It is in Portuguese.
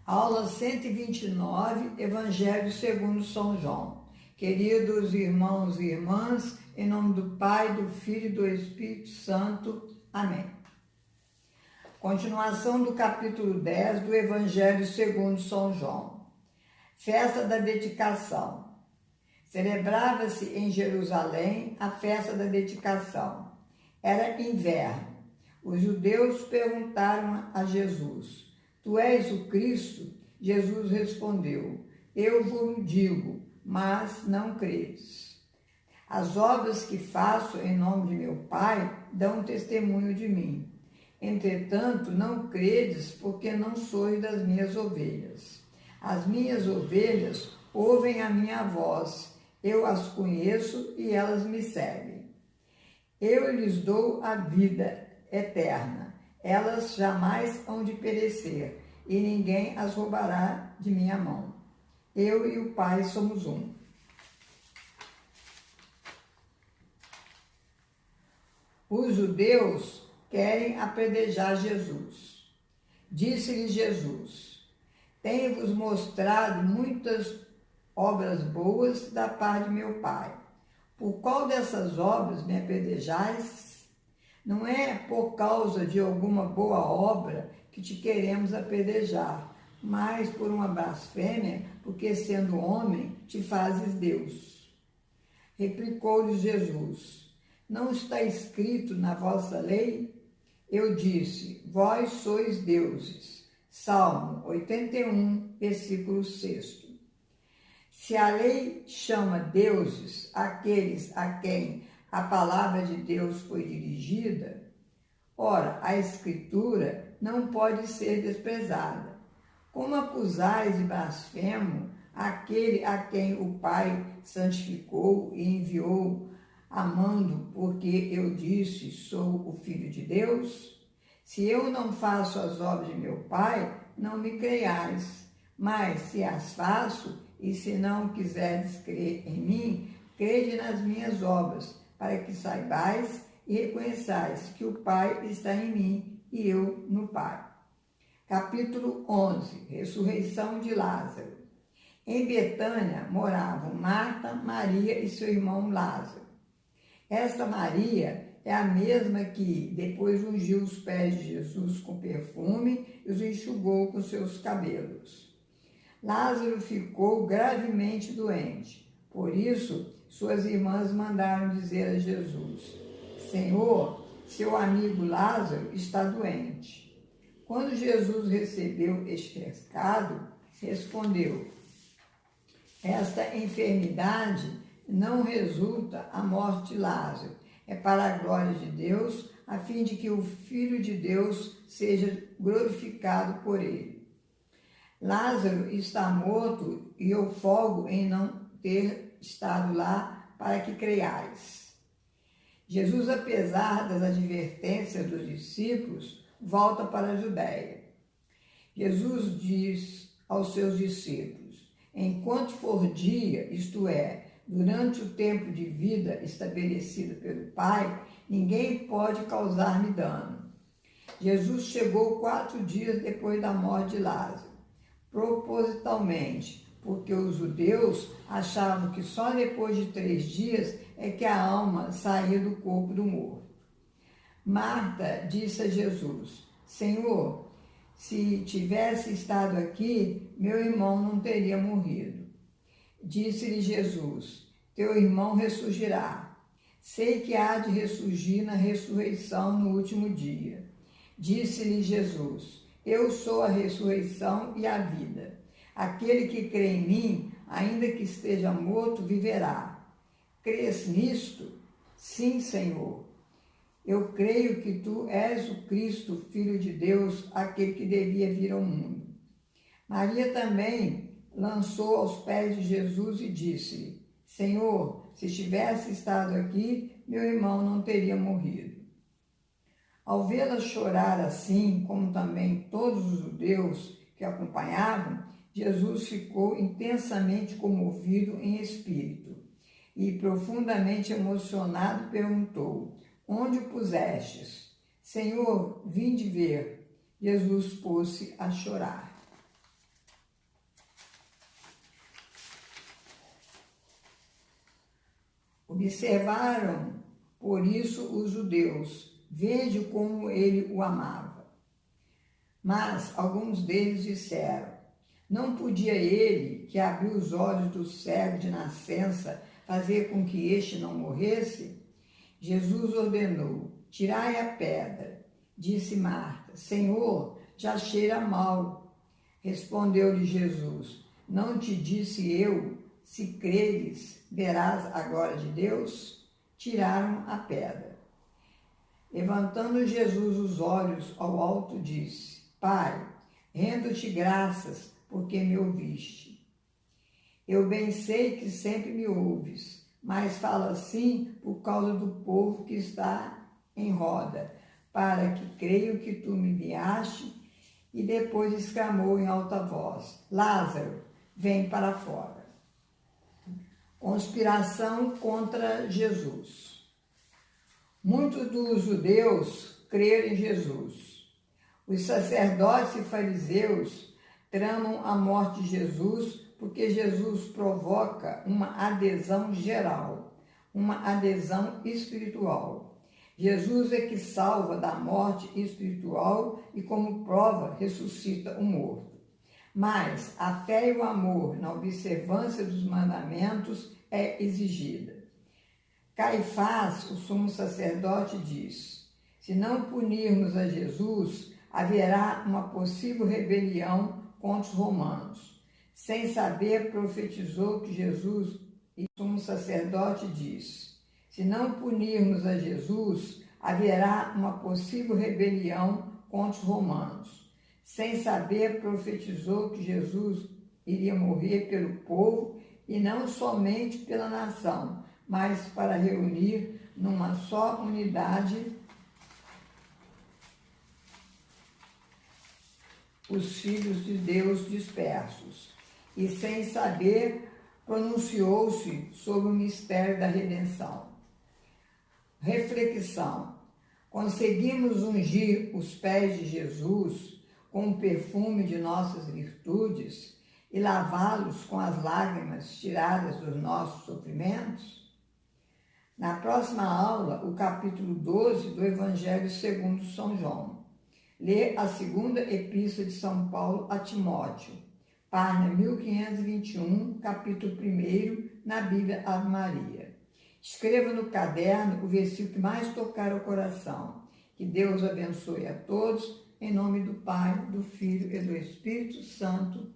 Aula 129, Evangelho segundo São João. Queridos irmãos e irmãs, em nome do Pai, do Filho e do Espírito Santo. Amém. Continuação do capítulo 10 do Evangelho segundo São João. Festa da dedicação. Celebrava-se em Jerusalém a festa da dedicação. Era inverno. Os judeus perguntaram a Jesus: Tu és o Cristo? Jesus respondeu: Eu vos digo, mas não credes. As obras que faço em nome de meu Pai dão testemunho de mim. Entretanto, não credes, porque não sois das minhas ovelhas. As minhas ovelhas ouvem a minha voz. Eu as conheço e elas me seguem. Eu lhes dou a vida eterna. Elas jamais hão de perecer, e ninguém as roubará de minha mão. Eu e o Pai somos um. Os judeus querem apedrejar Jesus. Disse-lhe Jesus: Tenho-vos mostrado muitas obras boas da parte de meu Pai. Por qual dessas obras me apedrejais? Não é por causa de alguma boa obra que te queremos apedrejar, mas por uma blasfêmia, porque sendo homem te fazes Deus. Replicou-lhe Jesus: Não está escrito na vossa lei? Eu disse: Vós sois deuses. Salmo 81, versículo 6. Se a lei chama deuses aqueles a quem a palavra de Deus foi dirigida, ora, a Escritura não pode ser desprezada. Como acusais de blasfemo aquele a quem o Pai santificou e enviou, amando, porque eu disse, sou o Filho de Deus? Se eu não faço as obras de meu Pai, não me creiais. Mas se as faço, e se não quiserdes crer em mim, crede nas minhas obras, para que saibais e reconheçais que o Pai está em mim e eu no Pai. Capítulo 11. Ressurreição de Lázaro. Em Betânia moravam Marta, Maria e seu irmão Lázaro. Esta Maria é a mesma que depois ungiu os pés de Jesus com perfume e os enxugou com seus cabelos. Lázaro ficou gravemente doente. Por isso, suas irmãs mandaram dizer a Jesus: Senhor, seu amigo Lázaro está doente. Quando Jesus recebeu este recado, respondeu: Esta enfermidade não resulta a morte de Lázaro, é para a glória de Deus, a fim de que o Filho de Deus seja glorificado por ele. Lázaro está morto e eu folgo em não ter estado lá para que creiais. Jesus, apesar das advertências dos discípulos, volta para a Judéia. Jesus diz aos seus discípulos: Enquanto for dia, isto é, durante o tempo de vida estabelecido pelo Pai, ninguém pode causar-me dano. Jesus chegou 4 dias depois da morte de Lázaro, propositalmente, porque os judeus achavam que só depois de 3 dias é que a alma saía do corpo do morto. Marta disse a Jesus: Senhor, se tivesse estado aqui, meu irmão não teria morrido. Disse-lhe Jesus: Teu irmão ressurgirá. Sei que há de ressurgir na ressurreição no último dia. Disse-lhe Jesus: Eu sou a ressurreição e a vida. Aquele que crê em mim, ainda que esteja morto, viverá. Crês nisto? Sim, Senhor. Eu creio que tu és o Cristo, Filho de Deus, aquele que devia vir ao mundo. Maria também lançou aos pés de Jesus e disse-lhe: Senhor, se tivesse estado aqui, meu irmão não teria morrido. Ao vê-la chorar assim, como também todos os judeus que a acompanhavam, Jesus ficou intensamente comovido em espírito e, profundamente emocionado, perguntou: Onde o pusestes? Senhor, vinde ver. Jesus pôs-se a chorar. Observaram, por isso, os judeus, vendo como ele o amava. Mas alguns deles disseram: não podia ele, que abriu os olhos do cego de nascença, fazer com que este não morresse? Jesus ordenou: tirai a pedra. Disse Marta: Senhor, já cheira mal. Respondeu-lhe Jesus: não te disse eu, se creres, verás a glória de Deus? Tiraram a pedra. Levantando Jesus os olhos ao alto, disse: Pai, rendo-te graças, porque me ouviste. Eu bem sei que sempre me ouves, mas falo assim por causa do povo que está em roda, para que creiam que tu me enviaste. E depois exclamou em alta voz: Lázaro, vem para fora. Conspiração contra Jesus. Muitos dos judeus creram em Jesus. Os sacerdotes e fariseus tramam a morte de Jesus porque Jesus provoca uma adesão geral, uma adesão espiritual. Jesus é que salva da morte espiritual e, como prova, ressuscita o morto. Mas a fé e o amor na observância dos mandamentos é exigida. Caifás, o sumo sacerdote, diz: se não punirmos a Jesus, haverá uma possível rebelião contra os romanos. Sem saber, profetizou que Jesus, e o sumo sacerdote, diz: se não punirmos a Jesus, haverá uma possível rebelião contra os romanos. Sem saber, profetizou que Jesus iria morrer pelo povo e não somente pela nação, mas para reunir numa só unidade os filhos de Deus dispersos. E sem saber, pronunciou-se sobre o mistério da redenção. Reflexão. Conseguimos ungir os pés de Jesus com o perfume de nossas virtudes e lavá-los com as lágrimas tiradas dos nossos sofrimentos? Na próxima aula, o capítulo 12 do Evangelho segundo São João. Lê a segunda epístola de São Paulo a Timóteo, página 1521, capítulo 1, na Bíblia Ave Maria. Escreva no caderno o versículo que mais tocar o coração. Que Deus abençoe a todos, em nome do Pai, do Filho e do Espírito Santo.